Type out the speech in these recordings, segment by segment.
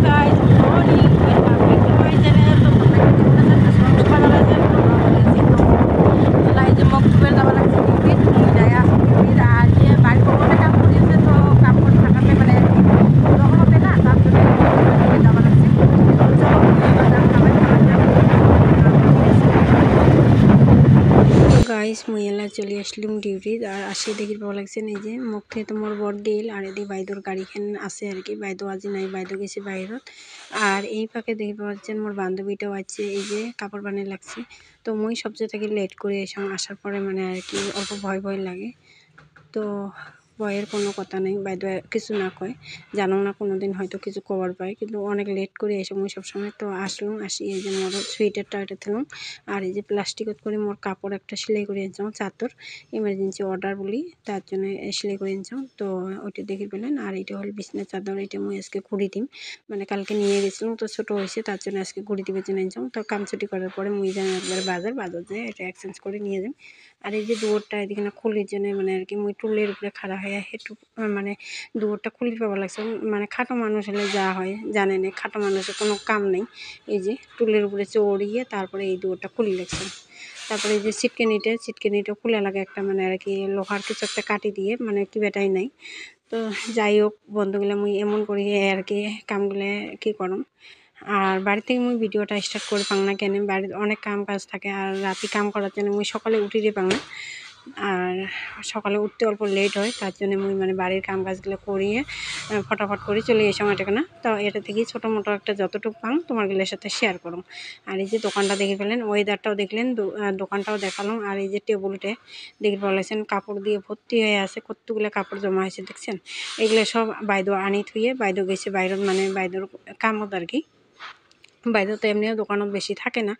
guys, good morning. Welcome back to my channel. তো তোমরা কি তোমরা যারা সকালবেলা যারা তোমরা এই যে মকটুবের যাওয়া লাগছে ডিউটি তুমি যাই আসো ডিউটির আর যে বাড়ির বউটা কাম করিয়েছে তো কাম করে থাকাতে মানে তখন হবে না তার জন্য যাওয়া লাগছে চলো বাজার খাবার তো গাইস মুই এলা চলে আসলাম ডিউটি আর আসি দেখি পাওয়া লাগছে এই যে মুখ থেকে তোমার বড় ডিল আর এদি বাইদুর গাড়িখান আছে আর কি বাইদু আজি নাই বাইদু গেছে বাইরত আর এই পাকে দেখি পাওয়া যাচ্ছে মোর বান্ধবীটাও আছে এই যে কাপড় বানিয়ে লাগছে তো মুই সবচেয়ে থেকে লেট করে এসে আসার পরে মানে আর কি অল্প ভয় ভয় লাগে তো ভয়ের কোনো কথা নেই বাইদু কিছু না কয় জানো না কোনোদিন হয়তো কিছু কভার পায় কিন্তু অনেক লেট করে এসে মুই সবসময় তো আসলাম আসি এই যে মোর সোয়েটারটা এটা দিলাম আর এই যে প্লাস্টিকত করে মোর কাপড় একটা সেলাই করে আনছাম চাদর ইমার্জেন্সি অর্ডার বলি তার জন্য সেলাই করে আনছাম তো ওইটা দেখে পেলেন আর এটা হল বিছনার চাদর এটা মুই আজকে ঘুরি দিম মানে কালকে নিয়ে গেছিলাম তো ছোটো হয়েছে তার জন্য আজকে ঘুরি দিবে জন্য আনছাম তো কাম ছুটি করার পরে মুই যাই একবার বাজার যেয়ে এটা এক্সচেঞ্জ করে নিয়ে যাই আর এই যে দুয়ারটা এদিকে না খুলির জন্য মানে আর কি মুই টুলের উপরে খাড়া হয়ে একটু মানে দুয়ারটা খুলি পাওয়া লাগছে মানে খাটো মানুষ হলে যা হয় জানেন খাটো মানুষের কোনো কাম নেই এই যে টুলের উপরে চড়িয়ে তারপরে এই দুয়ারটা খুলি লাগছে তারপরে এই যে ছিটকেনিটা খুলে লাগে একটা মানে আর কি লোহার কিছু একটা কাটি দিয়ে মানে কি বেটাই নাই তো যাই হোক বন্ধুগুলো মুই এমন করি আর কি কামগুলো কি করম আর বাড়ি থেকে মুই ভিডিওটা স্টার্ট করে পাং না কেন বাড়িতে অনেক কাম কাজ থাকে আর রাতে কাম করার জন্য মুই সকালে উঠিয়ে পাং না আর সকালে উঠতে অল্প লেট হয় তার জন্য মুই মানে বাড়ির কাম কাজগুলো করিয়ে ফটাফট করে চলে এসে এটা না তো এটা থেকেই ছোটো মোটো একটা যতটুকু পাং তোমারগুলোর সাথে শেয়ার করুন আর এই যে দোকানটা দেখে ফেলেন ওয়েদারটাও দেখলেন দোকানটাও দেখালাম আর এই যে টেবিলটা দেখে বলেছেন কাপড় দিয়ে ভর্তি হয়ে আছে কতগুলো কাপড় জমা হয়েছে দেখছেন এগুলো সব বাইদো আনি থুয়ে বাইদো গেছে বাইরের মানে বাইদোর কামত আর কি বাইরে তো এমনিও দোকানত বেশি থাকে না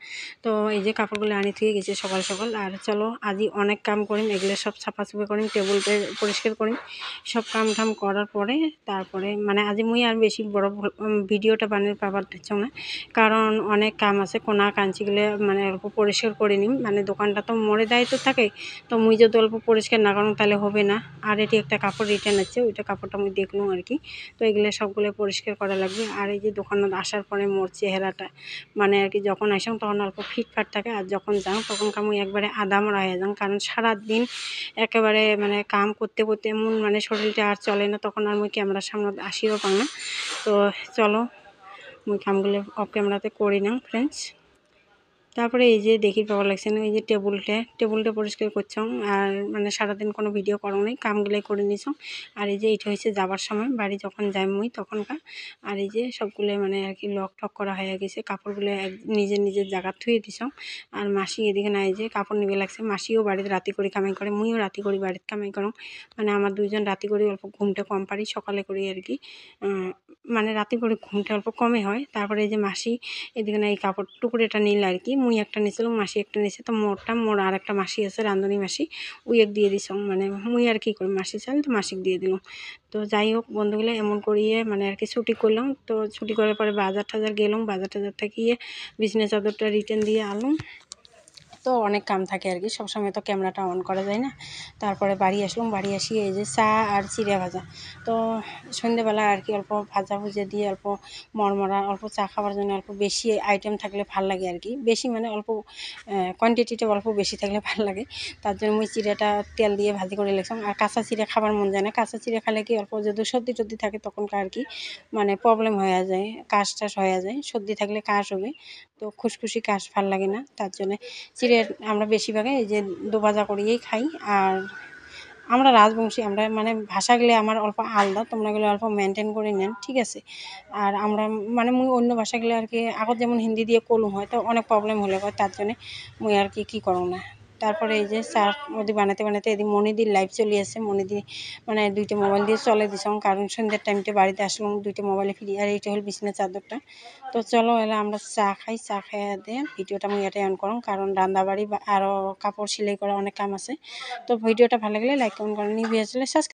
তো এই যে কাপড়গুলো আনি থেকে গেছে সকাল সকাল আর চলো আজি অনেক কাম করিম এগুলো সব ছাপাছুপি করিম টেবিল পরিষ্কার করিম সব কাম ঠাম করার পরে তারপরে মানে আজি মুই আর বেশি বড় ভিডিওটা বানিয়ে পাবার দিচ্ছ না কারণ অনেক কাম আছে কোনা কাঞ্চিগুলো মানে অল্প পরিষ্কার করে নিম মানে দোকানটা তো মোরে দায়িত্ব থাকে তো মুই যদি অল্প পরিষ্কার না করুন তাহলে হবে না আর এটি একটা কাপড় রিটার্ন আছে ওইটা কাপড়টা আমি দেখলাম আর কি তো এগুলো সবগুলো পরিষ্কার করা লাগবে আর এই যে দোকানত আসার পরে মোর চেহারাটা মানে আর কি যখন আসলাম তখন অল্প ফিটফাট থাকে আর যখন যাও তখন কামু একবারে আদামরা হয়ে যান কারণ সারাদিন একেবারে মানে কাম করতে করতে এমন মানে শরীরটা আর চলে না তখন আর মুই ক্যামেরার সামনে আসিও পাং না তো চলো মুই কামগুলো অফ ক্যামেরাতে করি না ফ্রেন্ডস তারপরে এই যে দেখি পাওয়া লাগছে না এই যে টেবিলটা পরিষ্কার করছাম আর মানে সারাদিন কোনো ভিডিও করো নাই কামগুলাই করে নিছাম আর এই যে এটা হয়েছে যাবার সময় বাড়ি যখন যাই মুই তখনকার আর এই যে সবগুলো মানে আর কি লক ঠক করা হয়ে গেছে কাপড়গুলো নিজের জায়গা থুয়ে দিছাম আর মাসি এদিকে নাই যে কাপড় নিবে লাগছে মাসিও বাড়িতে রাতি করে কামাই করে মুইও রাতি করি বাড়িতে কামাই করম মানে আমার দুইজন রাতি করে অল্প ঘুমটা কম পারি সকালে করি আর কি মানে রাতি করে ঘুমটা অল্প কমে হয় তারপরে এই যে মাসি এদিকে না এই কাপড় টুকরেটা নিল আর কি মুই একটা নিয়েছিলাম মাসি একটা নিয়েছে তো মোর আর একটা মাসি আছে রান্ধনী মাসি ওই এক দিয়ে দিছ মানে মুই আর কি করি মাসি চাল তো মাসিক দিয়ে দিলাম তো যাই হোক বন্ধুগুলো এমন করিয়ে মানে আর কি ছুটি করলাম তো ছুটি করার পরে বাজার টাজার গেলাম বাজার টাজার থেকে বিছনা চাদরটা রিটার্ন দিয়ে আনলাম তো অনেক কাম থাকে আর কি সবসময় তো ক্যামেরাটা অন করা যায় না তারপরে বাড়ি আসলাম বাড়ি আসি এই যে চা আর চিড়া ভাজা তো সন্ধ্যেবেলা আর কি অল্প ভাজা ভুজে দিয়ে অল্প মরমরা অল্প চা খাওয়ার জন্য অল্প বেশি আইটেম থাকলে ভাল লাগে আর কি বেশি মানে অল্প কোয়ান্টিটিটা অল্প বেশি থাকলে ভাল লাগে তার জন্য মুই চিড়াটা তেল দিয়ে ভাজি করে লেগলাম আর কাঁচা চিড়া খাবার মন যায় না কাঁচা চিড়া খেলে কি অল্প যদি সর্দি টর্দি থাকে তখনকার আর কি মানে প্রবলেম হয়ে যায় কাশ টাশ হয়ে যায় সর্দি থাকলে কাশ হবে তো খুশখুশি কাশ ভাল লাগে না তার জন্য চিড়ে আমরা বেশিরভাগে এই যে দোভাজা করিয়েই খাই আর আমরা রাজবংশী আমরা মানে ভাষাগুলো আমার অল্প আলাদা তোমরাগুলো অল্প মেনটেন করে নেন ঠিক আছে আর আমরা মানে মুই অন্য ভাষাগুলো আর কি আগত যেমন হিন্দি দিয়ে কলম হয় তো অনেক প্রবলেম হলে হয় তার জন্যে মুই আর কি করো না তারপরে এই যে চা ওদি বানাতে বানাতে এদিন মনিদির লাইভ চলে আসে মনিদি মানে দুইটা মোবাইল দিয়ে চলে দিছাম কারণ সন্ধ্যার টাইমটা বাড়িতে আসলাম দুইটা মোবাইলে ফিরি আর এইটা হল বিছনা চাদরটা তো চলো এলা আমরা চা খাই চা খাইয়া দিয়ে ভিডিওটা আমি এটাই অন করম কারণ রান্নাবাড়ি আরও কাপড় সেলাই করা অনেক কাম আছে তো ভিডিওটা ভালো লাগলে লাইক কমেন্ট করে নিয়ে আসলে